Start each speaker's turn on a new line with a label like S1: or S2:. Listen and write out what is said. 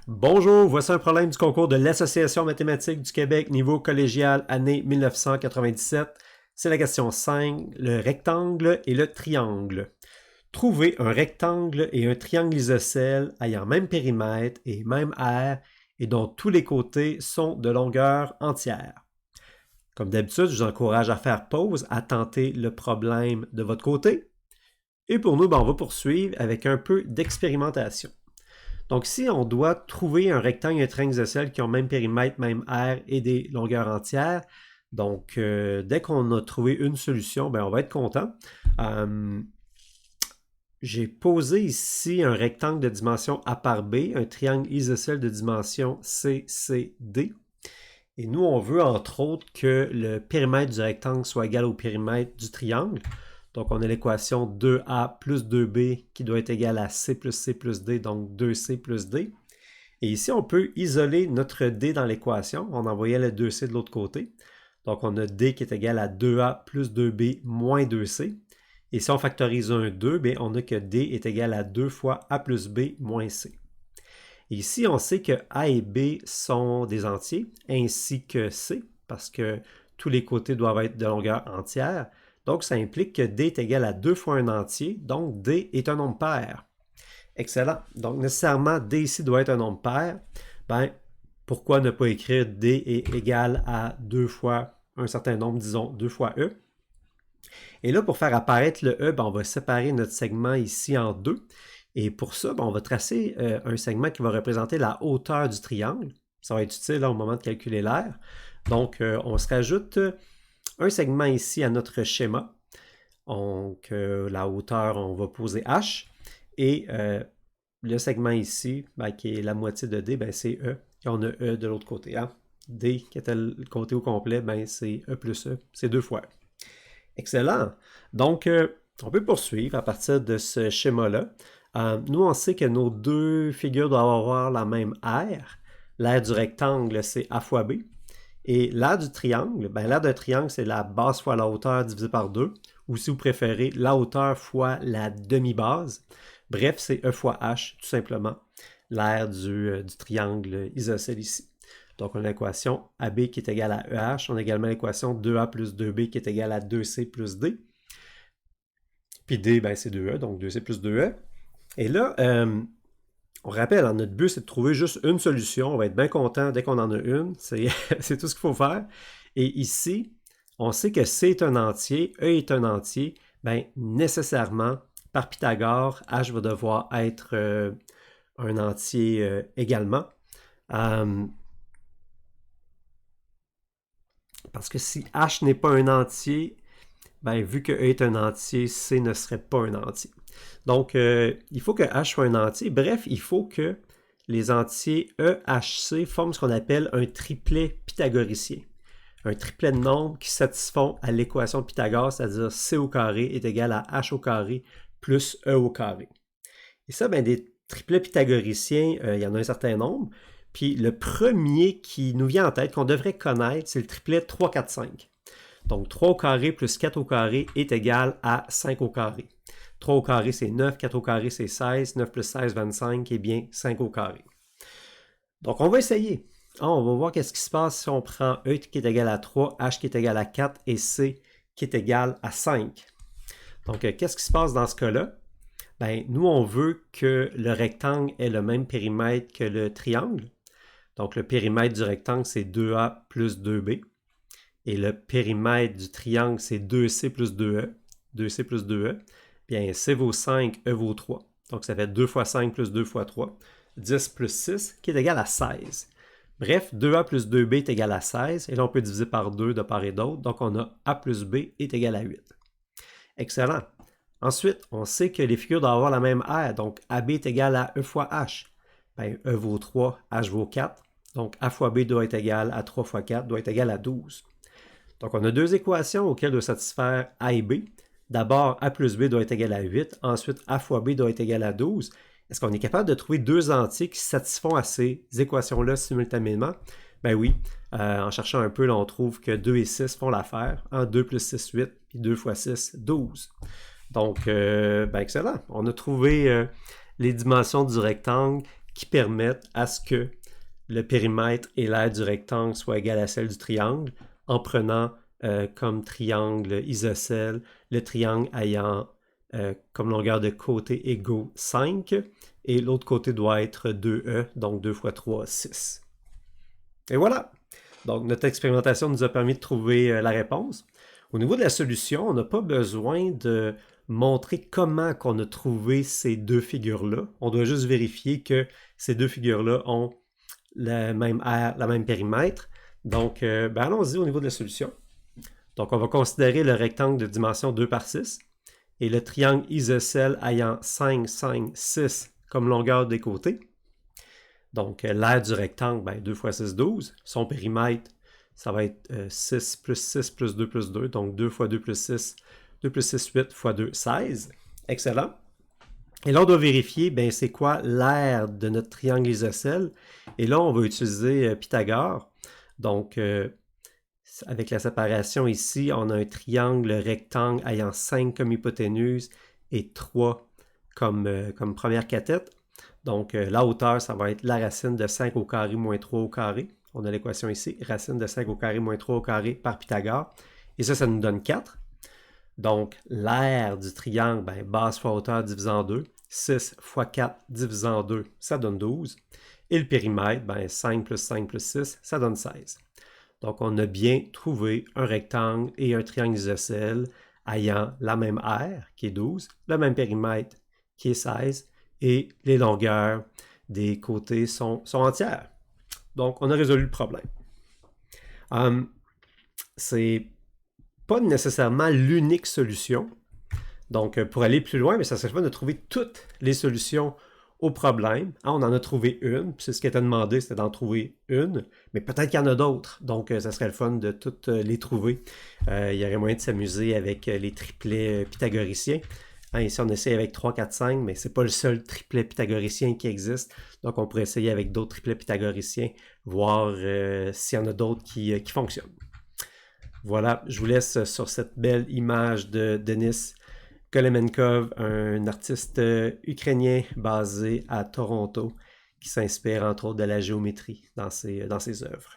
S1: Bonjour, voici un problème du concours de l'Association mathématique du Québec, niveau collégial, année 1997. C'est la question 5, le rectangle et le triangle. Trouvez un rectangle et un triangle isocèle ayant même périmètre et même aire et dont tous les côtés sont de longueur entière. Comme d'habitude, je vous encourage à faire pause, à tenter le problème de votre côté. Et pour nous, on va poursuivre avec un peu d'expérimentation. Donc ici, on doit trouver un rectangle et un triangle isocèle qui ont même périmètre, même aire et des longueurs entières. Donc, dès qu'on a trouvé une solution, on va être content. J'ai posé ici un rectangle de dimension A par B, un triangle isocèle de dimension CCD. Et nous, on veut entre autres que le périmètre du rectangle soit égal au périmètre du triangle. Donc, on a l'équation 2A plus 2B qui doit être égale à C plus D, donc 2C plus D. Et ici, on peut isoler notre D dans l'équation. On envoyait le 2C de l'autre côté. Donc, on a D qui est égal à 2A plus 2B moins 2C. Et si on factorise un 2, on a que D est égal à 2 fois A plus B moins C. Et ici, on sait que A et B sont des entiers, ainsi que C, parce que tous les côtés doivent être de longueur entière. Donc, ça implique que D est égal à 2 fois un entier, donc D est un nombre pair. Excellent. Donc, nécessairement, D ici doit être un nombre pair. Pourquoi ne pas écrire D est égal à 2 fois un certain nombre, disons 2 fois E? Et là, pour faire apparaître le E, on va séparer notre segment ici en deux. Et pour ça, on va tracer un segment qui va représenter la hauteur du triangle. Ça va être utile au moment de calculer l'aire. Donc, on se rajoute un segment ici à notre schéma. Donc, la hauteur, on va poser H. Et le segment ici, qui est la moitié de D, c'est E. Et on a E de l'autre côté. Hein? D, qui était le côté au complet, c'est E plus E. C'est 2 fois E. Excellent. Donc, on peut poursuivre à partir de ce schéma-là. Nous, on sait que nos deux figures doivent avoir la même aire. L'aire du rectangle, c'est A fois B. Et l'aire du triangle, l'aire d'un triangle, c'est la base fois la hauteur divisé par 2. Ou si vous préférez, la hauteur fois la demi-base. Bref, c'est E fois H, tout simplement. L'aire du triangle isocèle ici. Donc, on a l'équation AB qui est égale à EH. On a également l'équation 2A plus 2B qui est égale à 2C plus D. Puis D, c'est 2E, donc 2C plus 2E. Et là, on rappelle, notre but, c'est de trouver juste une solution. On va être bien content dès qu'on en a une. C'est tout ce qu'il faut faire. Et ici, on sait que C est un entier, E est un entier. Nécessairement, par Pythagore, H va devoir être un entier également. Parce que si H n'est pas un entier, vu que E est un entier, C ne serait pas un entier. Donc, il faut que H soit un entier. Bref, il faut que les entiers E, H, C forment ce qu'on appelle un triplet pythagoricien. Un triplet de nombres qui satisfont à l'équation de Pythagore, c'est-à-dire C au carré est égal à H au carré plus E au carré. Et ça, des triplets pythagoriciens, il y en a un certain nombre. Puis le premier qui nous vient en tête, qu'on devrait connaître, c'est le triplet 3, 4, 5. Donc 3 au carré plus 4 au carré est égal à 5 au carré. 3 au carré, c'est 9, 4 au carré, c'est 16, 9 plus 16, 25, et bien 5 au carré. Donc on va essayer. On va voir qu'est-ce qui se passe si on prend E qui est égal à 3, H qui est égal à 4 et C qui est égal à 5. Donc qu'est-ce qui se passe dans ce cas-là? Nous, on veut que le rectangle ait le même périmètre que le triangle. Donc, le périmètre du rectangle, c'est 2A plus 2B. Et le périmètre du triangle, c'est 2C plus 2E. 2C plus 2E. Bien, C vaut 5, E vaut 3. Donc, ça fait 2 fois 5 plus 2 fois 3. 10 plus 6, qui est égal à 16. Bref, 2A plus 2B est égal à 16. Et là, on peut diviser par 2 de part et d'autre. Donc, on a A plus B est égal à 8. Excellent. Ensuite, on sait que les figures doivent avoir la même aire. Donc, AB est égal à E fois H. E vaut 3, H vaut 4. Donc, A fois B doit être égal à 3 fois 4, doit être égal à 12. Donc, on a deux équations auxquelles doit satisfaire A et B. D'abord, A plus B doit être égal à 8. Ensuite, A fois B doit être égal à 12. Est-ce qu'on est capable de trouver deux entiers qui satisfont à ces équations-là simultanément? Oui. En cherchant un peu, là, on trouve que 2 et 6 font l'affaire. 2 plus 6, 8. Puis 2 fois 6, 12. Donc, excellent. On a trouvé les dimensions du rectangle qui permettent à ce que le périmètre et l'aire du rectangle soient égales à celle du triangle en prenant comme triangle isocèle le triangle ayant comme longueur de côté égaux 5 et l'autre côté doit être 2e, donc 2 fois 3, 6. Et voilà! Donc notre expérimentation nous a permis de trouver la réponse. Au niveau de la solution, on n'a pas besoin de montrer comment qu'on a trouvé ces deux figures-là. On doit juste vérifier que ces deux figures-là ont la même aire, la même périmètre. Donc, allons-y au niveau de la solution. Donc, on va considérer le rectangle de dimension 2 par 6 et le triangle isocèle ayant 5, 5, 6 comme longueur des côtés. Donc, l'aire du rectangle, 2 fois 6, 12. Son périmètre, ça va être 6 plus 2 plus 2. Donc, 2 fois 2 plus 6, 2 plus 6, 8 fois 2, 16. Excellent. Et là, on doit vérifier, c'est quoi l'aire de notre triangle isocèle. Et là, on va utiliser Pythagore. Donc, avec la séparation ici, on a un triangle rectangle ayant 5 comme hypoténuse et 3 comme première cathète. Donc, la hauteur, ça va être la racine de 5 au carré moins 3 au carré. On a l'équation ici, racine de 5 au carré moins 3 au carré par Pythagore. Et ça nous donne 4. Donc, l'aire du triangle, base fois hauteur divisé en 2. 6 fois 4 divisé en 2, ça donne 12. Et le périmètre, 5 plus 5 plus 6, ça donne 16. Donc, on a bien trouvé un rectangle et un triangle isocèle ayant la même aire, qui est 12, le même périmètre, qui est 16, et les longueurs des côtés sont entières. Donc, on a résolu le problème. C'est pas nécessairement l'unique solution. Donc, pour aller plus loin, ça serait fun de trouver toutes les solutions au problème. On en a trouvé une, puis c'est ce qui était demandé, c'était d'en trouver une, mais peut-être qu'il y en a d'autres. Donc, ça serait le fun de toutes les trouver. Il y aurait moyen de s'amuser avec les triplets pythagoriciens. Ici, on essaye avec 3, 4, 5, mais ce n'est pas le seul triplet pythagoricien qui existe. Donc, on pourrait essayer avec d'autres triplets pythagoriciens, voir s'il y en a d'autres qui fonctionnent. Voilà, je vous laisse sur cette belle image de Denis Kolemenkov, un artiste ukrainien basé à Toronto qui s'inspire entre autres de la géométrie dans ses œuvres.